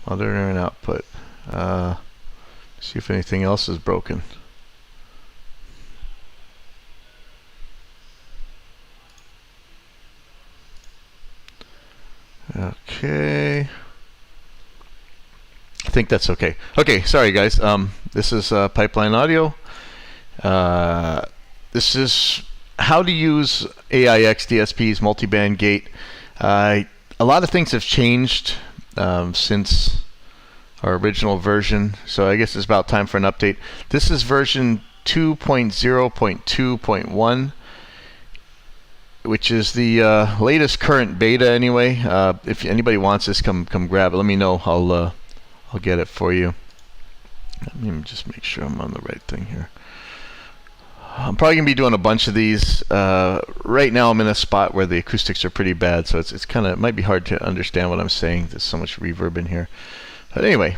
Mother and output. See if anything else is broken. Okay. I think that's okay. Okay, sorry guys. This is Pipeline Audio. This is how to use aiXdsp's multibandgate. A lot of things have changed since our original version, so I guess it's about time for an update. This is version 2.0.2.1, which is the latest current beta anyway. If anybody wants this, come grab it. Let me know. I'll get it for you. Let me just make sure I'm on the right thing here. I'm probably gonna be doing a bunch of these. Right now I'm in a spot where the acoustics are pretty bad, so it's kind of, it might be hard to understand what I'm saying. There's so much reverb in here. But anyway,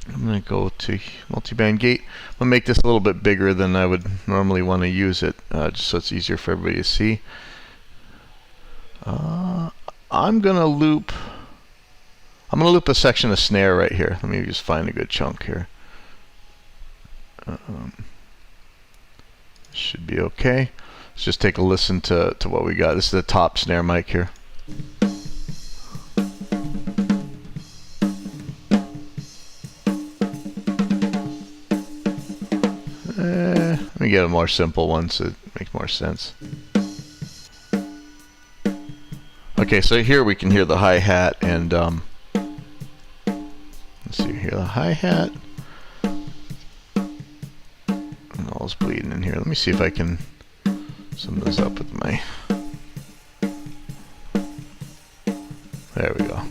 I'm gonna go to Multibandgate. I'm gonna make this a little bit bigger than I would normally want to use it, just so it's easier for everybody to see. I'm gonna loop a section of snare right here. Let me just find a good chunk here. Should be okay. Let's just take a listen to what we got. This is the top snare mic here. Let me get a more simple one so it makes more sense. Okay, so here we can hear the hi-hat, and let's see here, the hi-hat. And all's bleeding in here. Let me see if I can sum this up with my... There we go.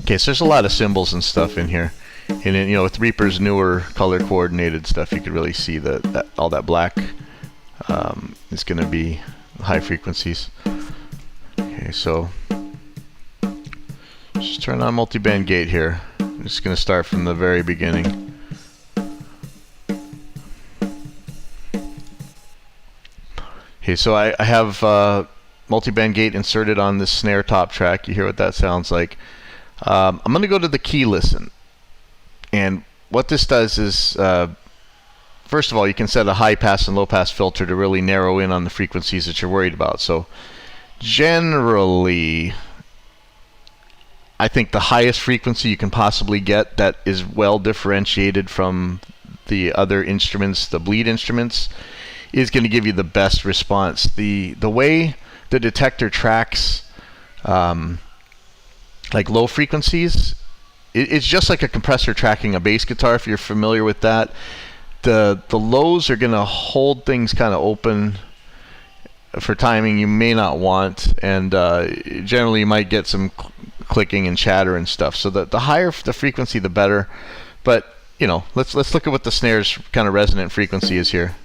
Okay, so there's a lot of symbols and stuff in here. And then, you know, with Reaper's newer color coordinated stuff, you could really see that all that black is going to be high frequencies. Okay, so just turn on Multibandgate here. I'm just going to start from the very beginning. Okay, so I have Multibandgate inserted on this snare top track. You hear what that sounds like. I'm going to go to the key listen. And what this does is, first of all, you can set a high pass and low pass filter to really narrow in on the frequencies that you're worried about. So generally, I think the highest frequency you can possibly get that is well differentiated from the other instruments, the bleed instruments, is going to give you the best response. The way the detector tracks like low frequencies, it's just like a compressor tracking a bass guitar, if you're familiar with that. The lows are going to hold things kind of open for timing you may not want, and generally you might get some clicking and chatter and stuff. So the higher the frequency, the better. But you know, let's look at what the snare's kind of resonant frequency is here.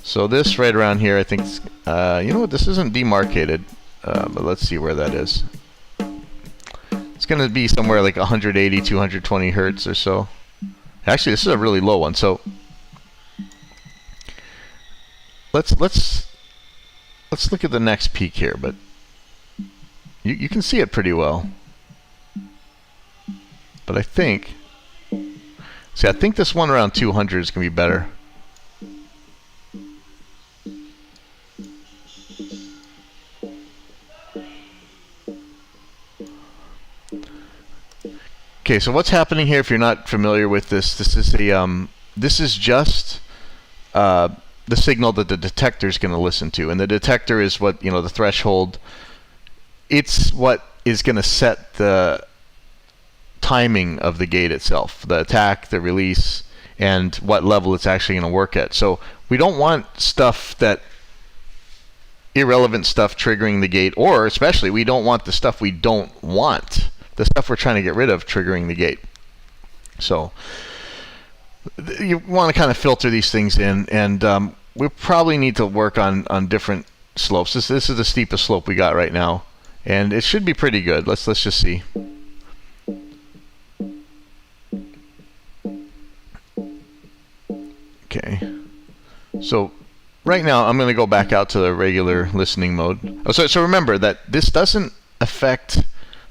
So this right around here, I think, you know what, this isn't demarcated, but let's see where that is. It's going to be somewhere like 180, 220 hertz or so. Actually, this is a really low one. So let's look at the next peak here. But you can see it pretty well. But I think this one around 200 is going to be better. Okay, so what's happening here? If you're not familiar with this, this is just the signal that the detector is going to listen to, and the detector is what, you know, the threshold. It's what is going to set the timing of the gate itself, the attack, the release, and what level it's actually going to work at. So we don't want irrelevant stuff triggering the gate, or especially we don't want the stuff we don't want. The stuff we're trying to get rid of triggering the gate. So you want to kind of filter these things in, and we probably need to work on different slopes. This is the steepest slope we got right now, and it should be pretty good. Let's just see. Okay, so right now I'm going to go back out to the regular listening mode. Oh, so remember that this doesn't affect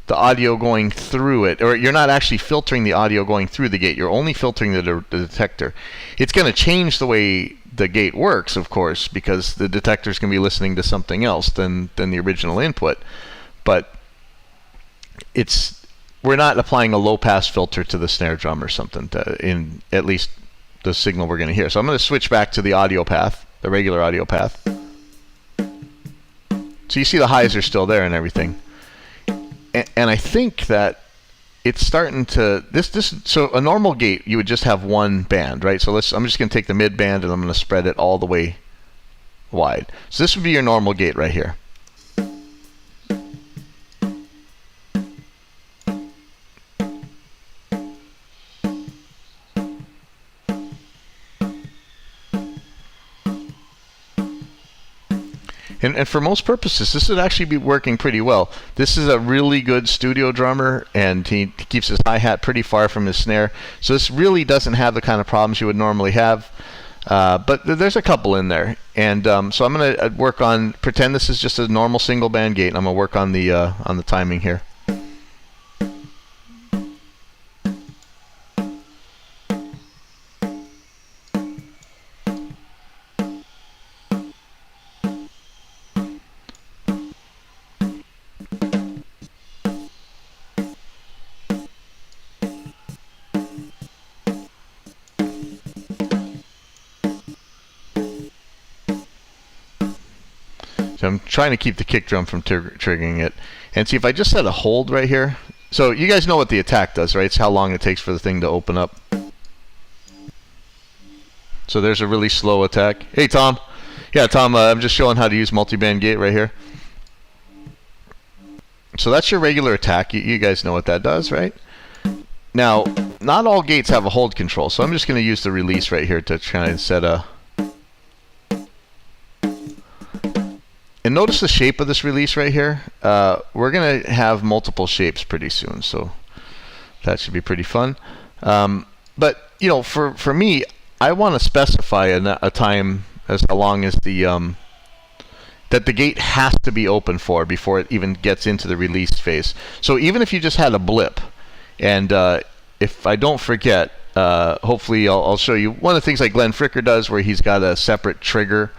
the audio going through it, or you're not actually filtering the audio going through the gate. You're only filtering the detector. It's going to change the way the gate works, of course, because the detector's going to be listening to something else than the original input. But we're not applying a low-pass filter to the snare drum or something, in at least the signal we're going to hear. So I'm going to switch back to the audio path, the regular audio path. So you see the highs are still there and everything. And I think that it's starting to so a normal gate, you would just have one band, right? So I'm just going to take the mid band and I'm going to spread it all the way wide. So this would be your normal gate right here. And for most purposes, this would actually be working pretty well. This is a really good studio drummer, and he keeps his hi-hat pretty far from his snare. So this really doesn't have the kind of problems you would normally have. But there's a couple in there. And so I'm going to work on, pretend this is just a normal single band gate, and I'm going to work on the timing here. So I'm trying to keep the kick drum from triggering it. And see, if I just set a hold right here. So you guys know what the attack does, right? It's how long it takes for the thing to open up. So there's a really slow attack. Hey, Tom. Yeah, Tom, I'm just showing how to use multibandgate right here. So that's your regular attack. You guys know what that does, right? Now, not all gates have a hold control. So I'm just going to use the release right here to try and set a... And notice the shape of this release right here. We're going to have multiple shapes pretty soon, so that should be pretty fun. But you know, for me, I want to specify a time as long as that the gate has to be open for before it even gets into the release phase. So even if you just had a blip, and if I don't forget, hopefully I'll show you one of the things like Glenn Fricker does, where he's got a separate trigger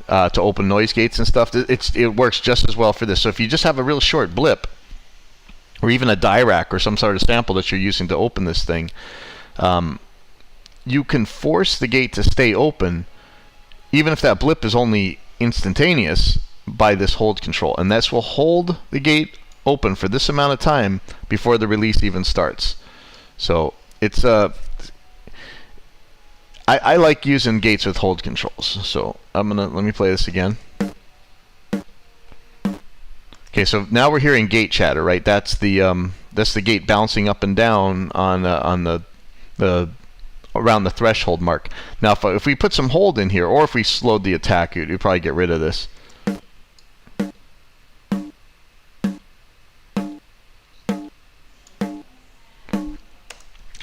to open noise gates and stuff. It works just as well for this. So if you just have a real short blip, or even a Dirac or some sort of sample that you're using to open this thing, you can force the gate to stay open, even if that blip is only instantaneous, by this hold control. And this will hold the gate open for this amount of time before the release even starts. So it's I like using gates with hold controls. So let me play this again. Okay, so now we're hearing gate chatter, right? That's the gate bouncing up and down on the around the threshold mark. Now, if we put some hold in here, or if we slowed the attack, you'd probably get rid of this.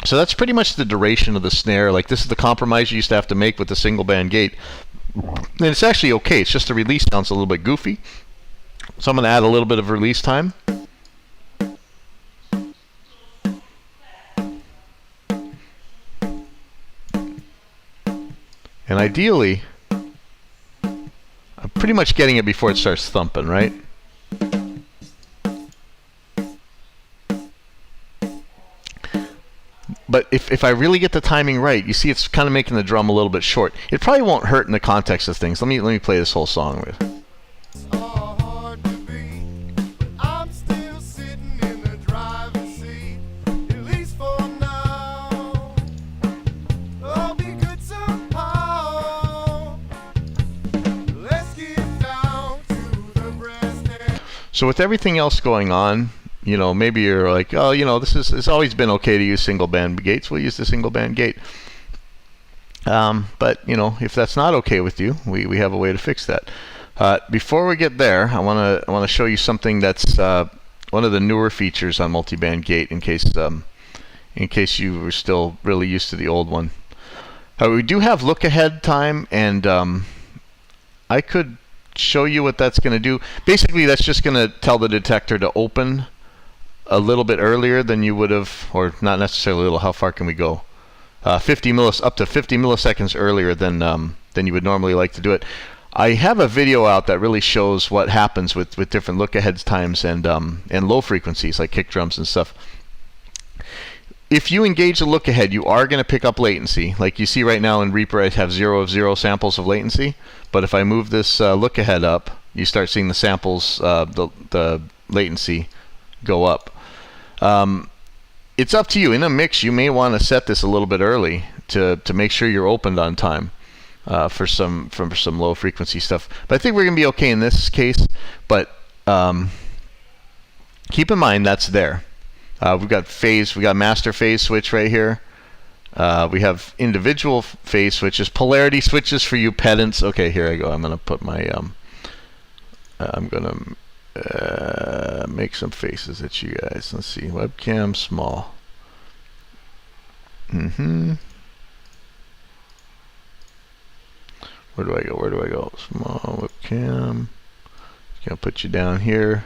So that's pretty much the duration of the snare. Like, this is the compromise you used to have to make with the single band gate. And it's actually okay. It's just the release sounds a little bit goofy. So I'm going to add a little bit of release time. And ideally, I'm pretty much getting it before it starts thumping, right? But if I really get the timing right, you see it's kind of making the drum a little bit short. It probably won't hurt in the context of things. Let me play this whole song with. So with everything else going on, you know, maybe you're like, oh, you know, it's always been okay to use single band gates. We'll use the single band gate. But you know, if that's not okay with you, we have a way to fix that. Before we get there, I want to show you something that's one of the newer features on Multibandgate, in case you were still really used to the old one. We do have look ahead time, and I could show you what that's going to do. Basically, that's just going to tell the detector to open a little bit earlier than you would have, or not necessarily a little. How far can we go? Up to 50 milliseconds earlier than you would normally like to do it. I have a video out that really shows what happens with different look-ahead times and low frequencies like kick drums and stuff. If you engage the look-ahead, you are going to pick up latency. Like you see right now in Reaper, I have 0 of 0 samples of latency. But if I move this look-ahead up, you start seeing the samples, the latency go up. It's up to you. In a mix, you may want to set this a little bit early to make sure you're opened on time for some low frequency stuff. But I think we're going to be okay in this case. But keep in mind that's there. We've got phase. We got master phase switch right here. We have individual phase switches, polarity switches for you pedants. Okay, here I go. I'm going to put my I'm going to make some faces at you guys. Let's see. Webcam small. Where do I go? Where do I go? Small webcam. Just going to put you down here.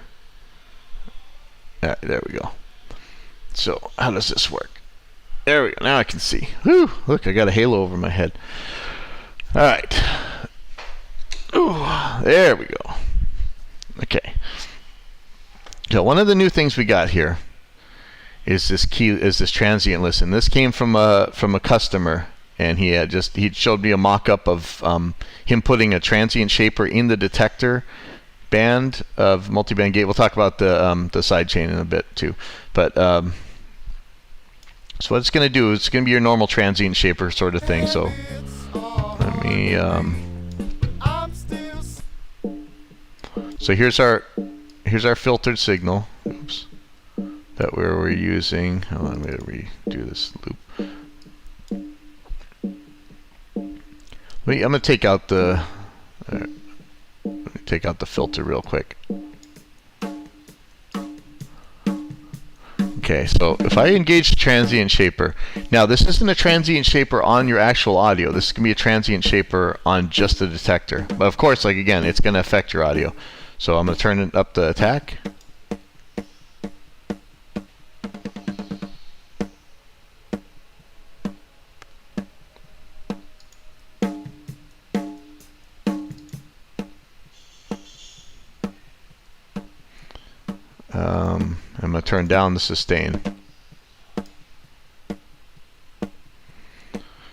There we go. So how does this work? There we go. Now I can see. Whew, look, I got a halo over my head. All right. Ooh, there we go. Okay. So one of the new things we got here is this transient listen. This came from a customer, and he showed me a mock-up of him putting a transient shaper in the detector band of Multibandgate. We'll talk about the sidechain in a bit too, but so what it's going to do is it's going to be your normal transient shaper sort of thing. So let me so here's our filtered signal. Oops, that we're using. Hold on, I'm going to redo this loop. I'm going to take out the filter real quick. Okay, so if I engage the transient shaper, now this isn't a transient shaper on your actual audio. This is going to be a transient shaper on just the detector. But of course, like again, it's going to affect your audio. So I'm going to turn it up the attack. I'm going to turn down the sustain.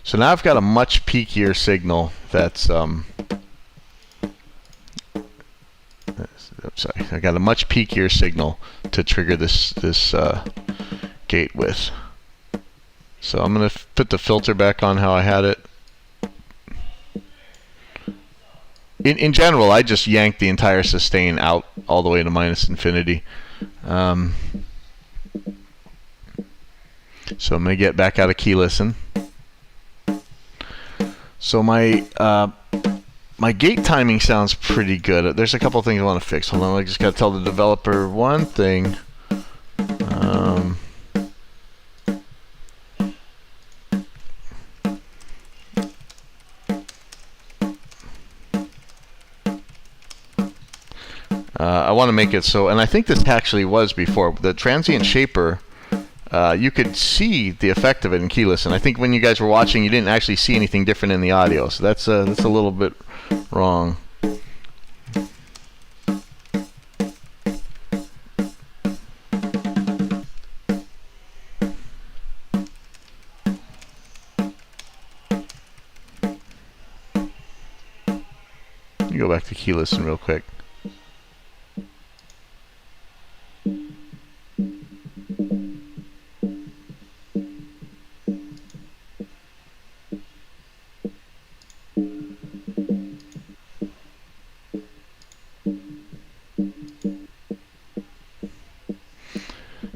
So now I've got a much peakier signal that's I'm sorry, I got a much peakier signal to trigger this gate with. So I'm going to put the filter back on how I had it. In general, I just yanked the entire sustain out all the way to minus infinity. So I'm going to get back out of key listen. So my gate timing sounds pretty good. There's a couple things I want to fix. Hold on, I just got to tell the developer one thing. I want to make it so, and I think this actually was before, the transient shaper, you could see the effect of it in key listen. I think when you guys were watching, you didn't actually see anything different in the audio, so that's a little bit wrong. Let me go back to key listen real quick.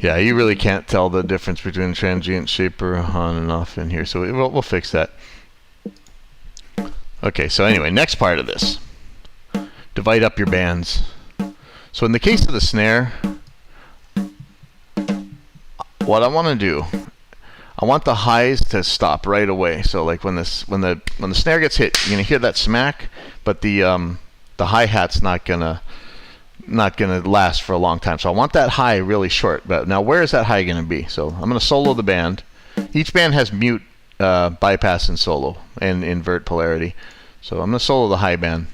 Yeah, you really can't tell the difference between transient shaper on and off in here, so we'll fix that. Okay, so anyway, next part of this. Divide up your bands. So in the case of the snare, what I want to do, I want the highs to stop right away. So like when the snare gets hit, you're gonna hear that smack, but the the hi-hat's not gonna last for a long time. So I want that high really short. But now where is that high gonna be? So I'm gonna solo the band. Each band has mute, bypass, and solo, and invert polarity. So I'm gonna solo the high band.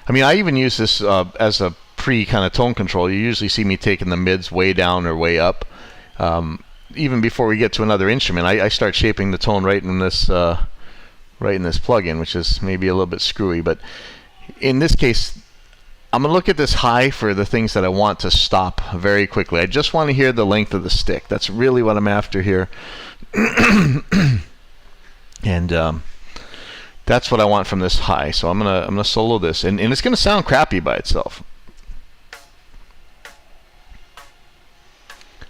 I mean, I even use this as a pre kind of tone control. You usually see me taking the mids way down or way up. Even before we get to another instrument, I start shaping the tone right in this plugin, which is maybe a little bit screwy. But in this case, I'm gonna look at this high for the things that I want to stop very quickly. I just want to hear the length of the stick. That's really what I'm after here. And that's what I want from this high. So I'm gonna solo this, and it's gonna sound crappy by itself.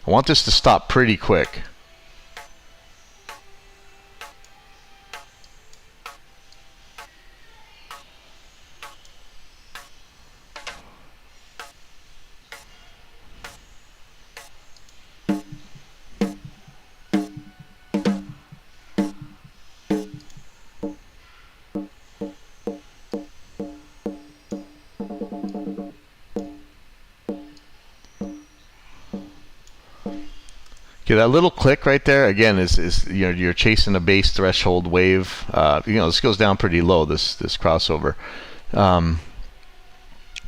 I want this to stop pretty quick. Okay, that little click right there again is you're chasing a bass threshold wave. This goes down pretty low. This crossover. The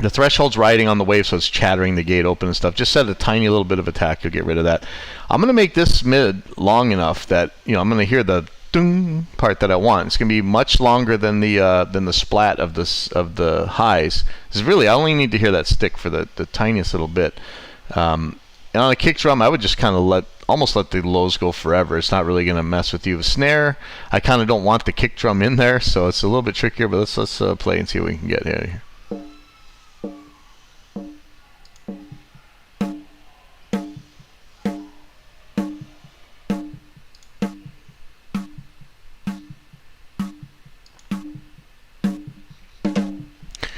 threshold's riding on the wave, so it's chattering the gate open and stuff. Just set a tiny little bit of attack. You'll get rid of that. I'm gonna make this mid long enough that I'm gonna hear the ding part that I want. It's gonna be much longer than the splat of the highs. Because really, I only need to hear that stick for the tiniest little bit. And on a kick drum, I would just kind of almost let the lows go forever. It's not really going to mess with you. A snare, I kind of don't want the kick drum in there, so it's a little bit trickier. But let's play and see what we can get here.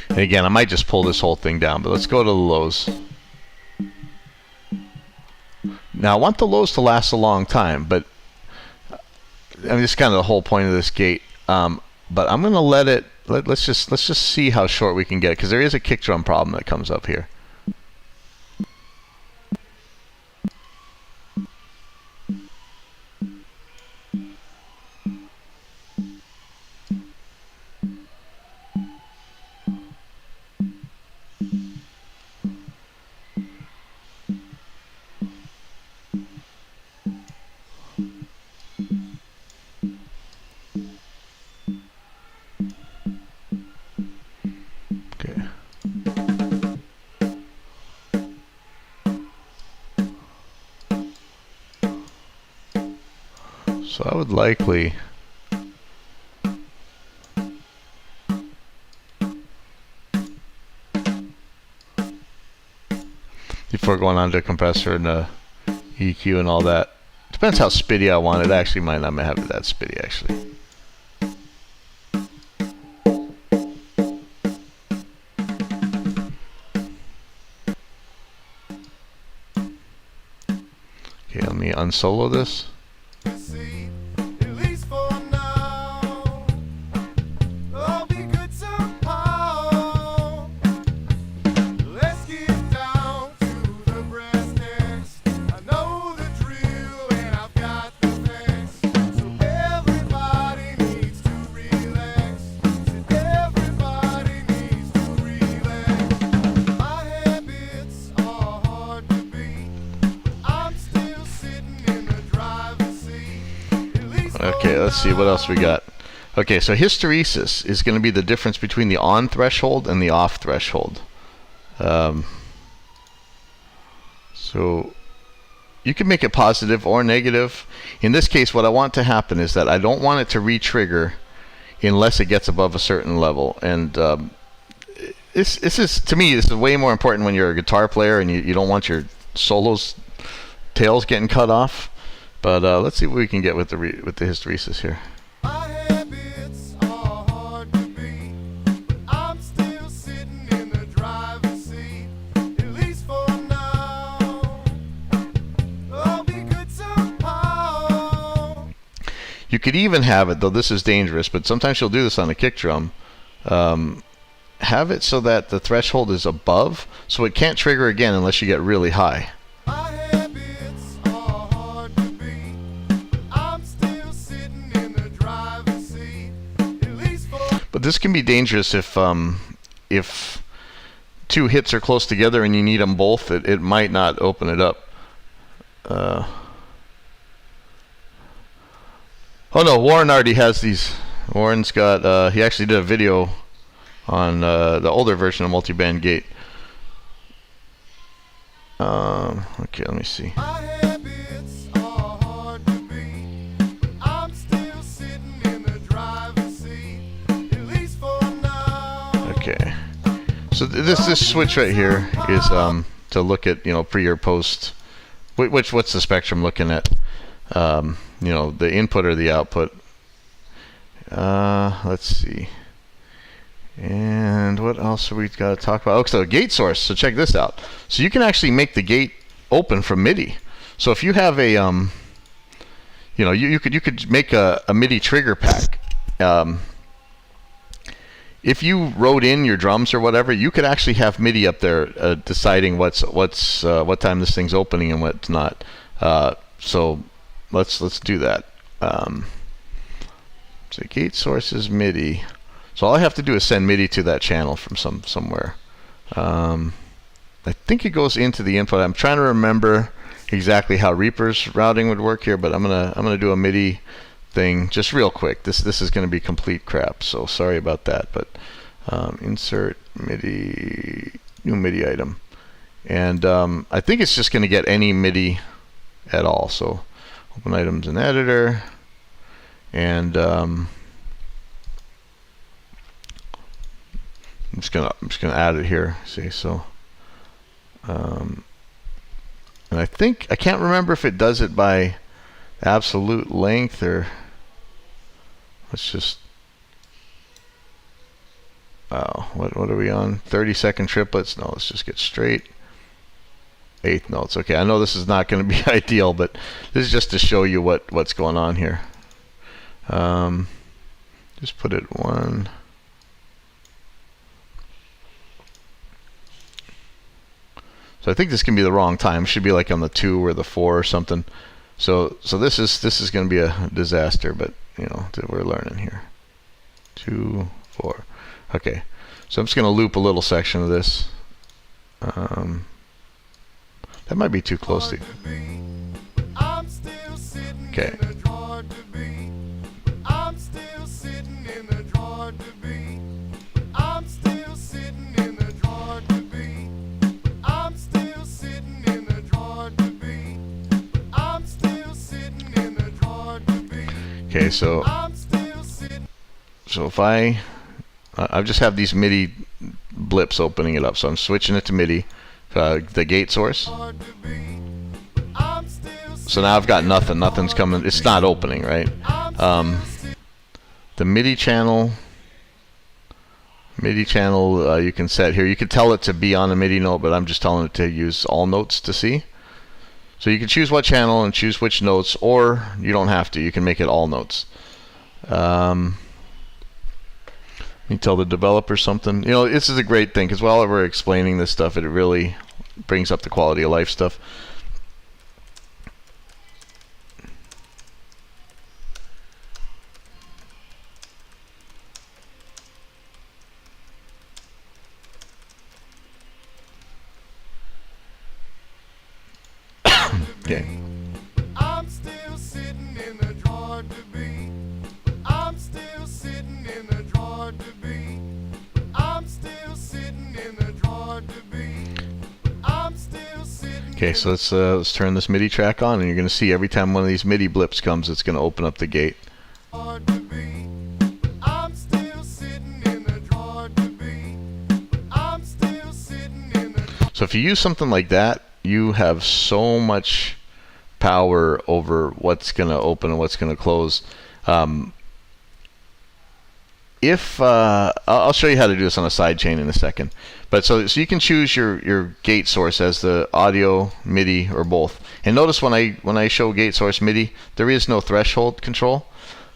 And again, I might just pull this whole thing down, but let's go to the lows. Now I want the lows to last a long time, but I mean, this is kind of the whole point of this gate. But I'm gonna let it. Let's just see how short we can get, because there is a kick drum problem that comes up here. So I would likely before going on to a compressor and a EQ and all that. Depends how spitty I want it. Actually, might not have it that spitty actually. Okay, let me unsolo this. Okay, let's see what else we got. Okay, so hysteresis is going to be the difference between the on threshold and the off threshold. So you can make it positive or negative. In this case, what I want to happen is that I don't want it to re-trigger unless it gets above a certain level. And this is, to me, this is way more important when you're a guitar player and you don't want your solos tails getting cut off. But let's see what we can get with the hysteresis here. could even have it, though this is dangerous, but sometimes you'll do this on a kick drum. Have it so that the threshold is above, so it can't trigger again unless you get really high. But this can be dangerous if two hits are close together and you need them both. It might not open it up. Oh no, Warren already has these. Warren's got, he actually did a video on the older version of Multibandgate. Okay, let me see. Okay, so this switch right here is to look at, you know, pre or post. What's the spectrum looking at? You know, the input or the output. Let's see. And what else have we got to talk about? Oh, so gate source. So check this out. So you can actually make the gate open from MIDI. So if you have a, you know, you could make a MIDI trigger pack. If you wrote in your drums or whatever, you could actually have MIDI up there deciding what time this thing's opening and what's not. So let's do that. So gate source is MIDI. So all I have to do is send MIDI to that channel from somewhere. I think it goes into the input. I'm trying to remember exactly how Reaper's routing would work here, but I'm gonna do a MIDI thing just real quick. This is going to be complete crap, so sorry about that. But insert MIDI, new MIDI item, and I think it's just going to get any MIDI at all. So open items in editor, and I'm just gonna add it here. See, so and I think I can't remember if it does it by absolute length or. Let's just, what are we on? 30-second triplets? No, let's just get straight. Eighth notes. Okay, I know this is not going to be ideal, but this is just to show you what's going on here. Just put it 1. So I think this can be the wrong time. It should be like on the 2 or the 4 or something. So this is going to be a disaster, but you know, we're learning here. 2, 4. Okay, so I'm just going to loop a little section of this. That might be too close to. Okay. Okay, so if I just have these MIDI blips opening it up, so I'm switching it to MIDI, the gate source. So now I've got nothing's coming, it's not opening, right? The MIDI channel you can set here. You could tell it to be on a MIDI note, but I'm just telling it to use all notes to see. So you can choose what channel and choose which notes, or you don't have to. You can make it all notes. You tell the developer something. You know, this is a great thing, because while we're explaining this stuff, it really brings up the quality of life stuff. Okay. I'm still sitting in the drawer to be. I'm still sitting in the drawer to be. I'm still sitting in the drawer to be. I'm still sitting. Okay, so let's turn this MIDI track on, and you're going to see every time one of these MIDI blips comes, it's going to open up the gate. I'm still sitting in the drawer to be. I'm still sitting in the. So if you use something like that, you have so much power over what's going to open and what's going to close. I'll show you how to do this on a sidechain in a second. But so you can choose your gate source as the audio, MIDI, or both. And notice when I show gate source MIDI, there is no threshold control.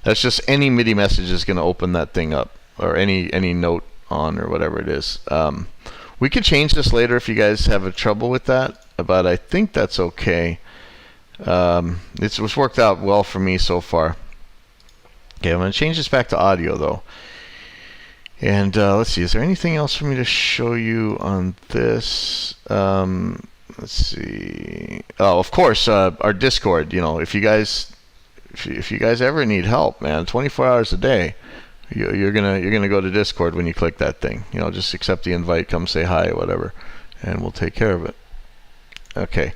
That's just any MIDI message is going to open that thing up, or any note on, or whatever it is. We could change this later if you guys have a trouble with that, but I think that's okay. It was worked out well for me so far. Okay, I'm going to change this back to audio though. And let's see, is there anything else for me to show you on this? Let's see. Oh, of course, our Discord. You know, if you guys ever need help, man, 24 hours a day, you're gonna go to Discord when you click that thing. You know, just accept the invite, come say hi, or whatever, and we'll take care of it. Okay,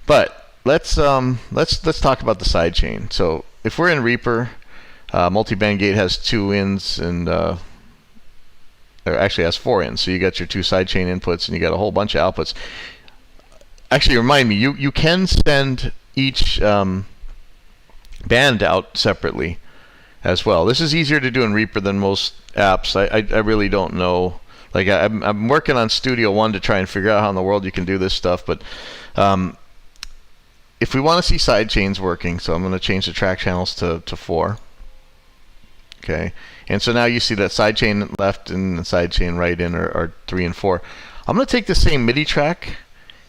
but let's talk about the sidechain. So if we're in Reaper, Multibandgate has 2 ins and or actually has 4 ins. So you got your 2 sidechain inputs and you got a whole bunch of outputs. Actually, remind me, you can send each band out separately as well. This is easier to do in Reaper than most apps. I really don't know. Like I'm working on Studio One to try and figure out how in the world you can do this stuff. But if we want to see sidechains working, so I'm going to change the track channels to 4. Okay, and so now you see that sidechain left and sidechain right in are 3 and 4. I'm going to take the same MIDI track.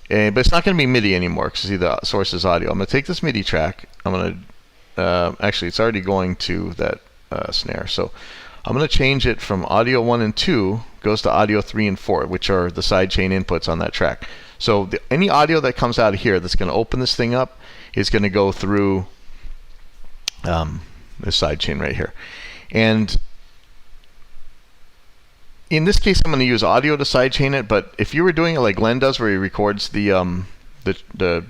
But it's not going to be MIDI anymore because see the source is audio. I'm going to take this MIDI track. I'm going to actually it's already going to that snare. So I'm going to change it from audio 1 and 2 goes to audio 3 and 4, which are the sidechain inputs on that track. So any audio that comes out of here that's going to open this thing up is going to go through this sidechain right here. And in this case, I'm going to use audio to sidechain it, but if you were doing it like Glenn does, where he records the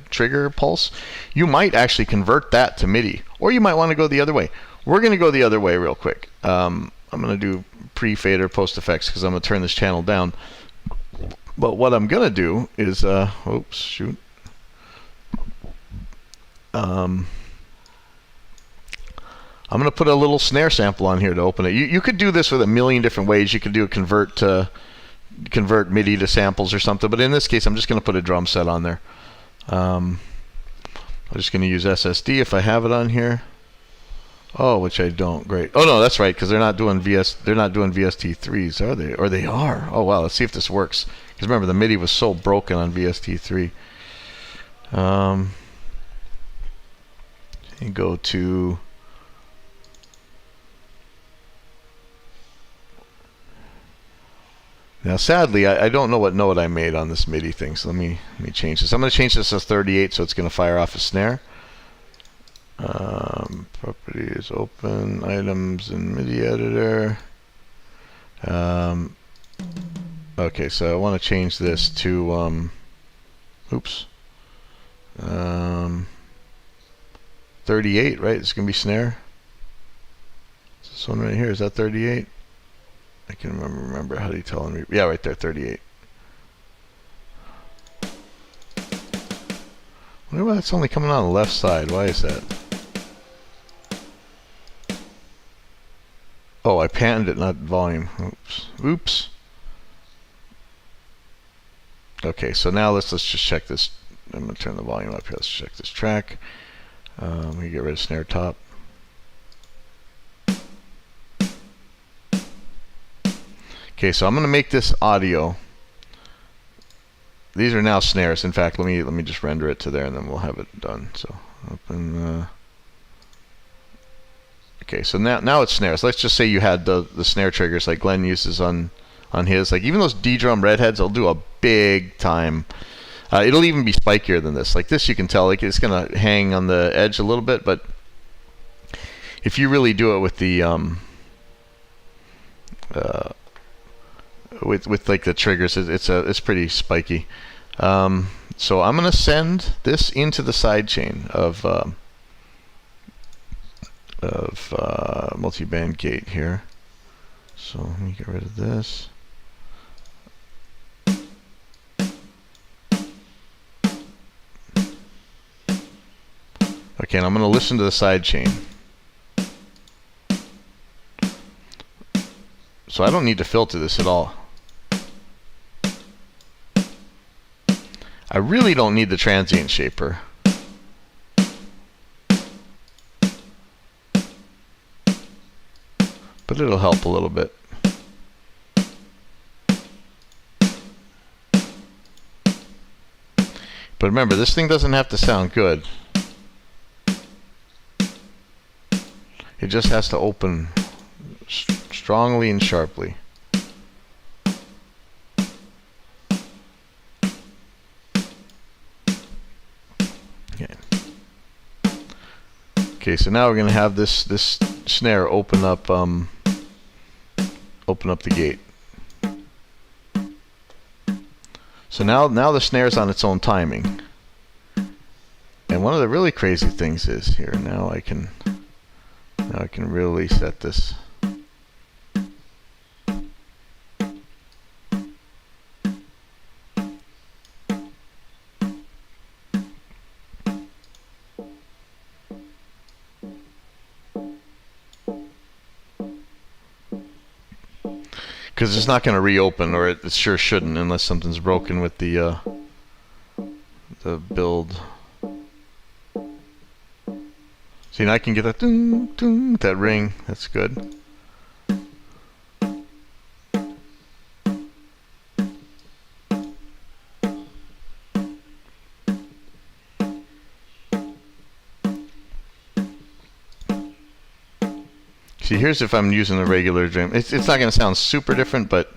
trigger pulse, you might actually convert that to MIDI, or you might want to go the other way. We're going to go the other way real quick. I'm going to do pre-fader post effects because I'm going to turn this channel down. But what I'm going to do is, oops, shoot. I'm going to put a little snare sample on here to open it. You could do this with a million different ways. You could do a convert MIDI to samples or something. But in this case, I'm just going to put a drum set on there. I'm just going to use SSD if I have it on here. Oh, which I don't. Great. Oh no, that's right, because they're not doing VST3s, are they? Or they are. Oh wow. Let's see if this works. Because remember, the MIDI was so broken on VST3. You go to. Now, sadly, I don't know what note I made on this MIDI thing, so let me change this. I'm going to change this to 38, so it's going to fire off a snare. Properties, open, items, and MIDI editor. Okay, so I want to change this to, oops, 38, right? It's going to be snare. This one right here, is that 38? I can remember how do you tell me? Yeah, right there, 38. Wonder why that's only coming on the left side. Why is that? Oh, I panned it, not volume. Oops. Oops. Okay, so now let's just check this. I'm gonna turn the volume up here. Let's check this track. We get rid of snare top. Okay, so I'm going to make this audio. These are now snares. In fact, let me just render it to there, and then we'll have it done. So open. Okay, so now it's snares. Let's just say you had the snare triggers like Glenn uses on his. Like even those D drum redheads, they'll do a big time. It'll even be spikier than this. Like this, you can tell like it's going to hang on the edge a little bit, but if you really do it with the with like the triggers, it's pretty spiky. So I'm going to send this into the sidechain of Multibandgate here. So let me get rid of this. Okay, and I'm going to listen to the sidechain. So I don't need to filter this at all. I really don't need the Transient Shaper. but it'll help a little bit. But remember, this thing doesn't have to sound good. It just has to open strongly and sharply. Okay, so now we're going to have this snare open up the gate. So now the snare's on its own timing. And one of the really crazy things is here, now I can really set this. Because it's not going to reopen, or it sure shouldn't, unless something's broken with the build. See, now I can get that ding, ding, that ring. That's good. See, here's if I'm using a regular drum. It's not going to sound super different, but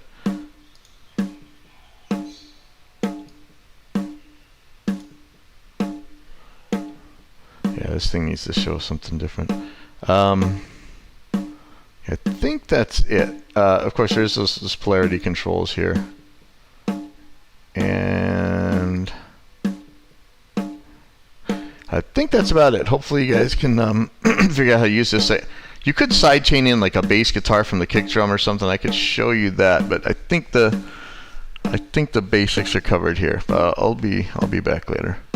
yeah, this thing needs to show something different. I think that's it. Of course, there's those polarity controls here, and I think that's about it. Hopefully, you guys can figure out how to use this. You could sidechain in like a bass guitar from the kick drum or something. I could show you that, but I think the basics are covered here. I'll be back later.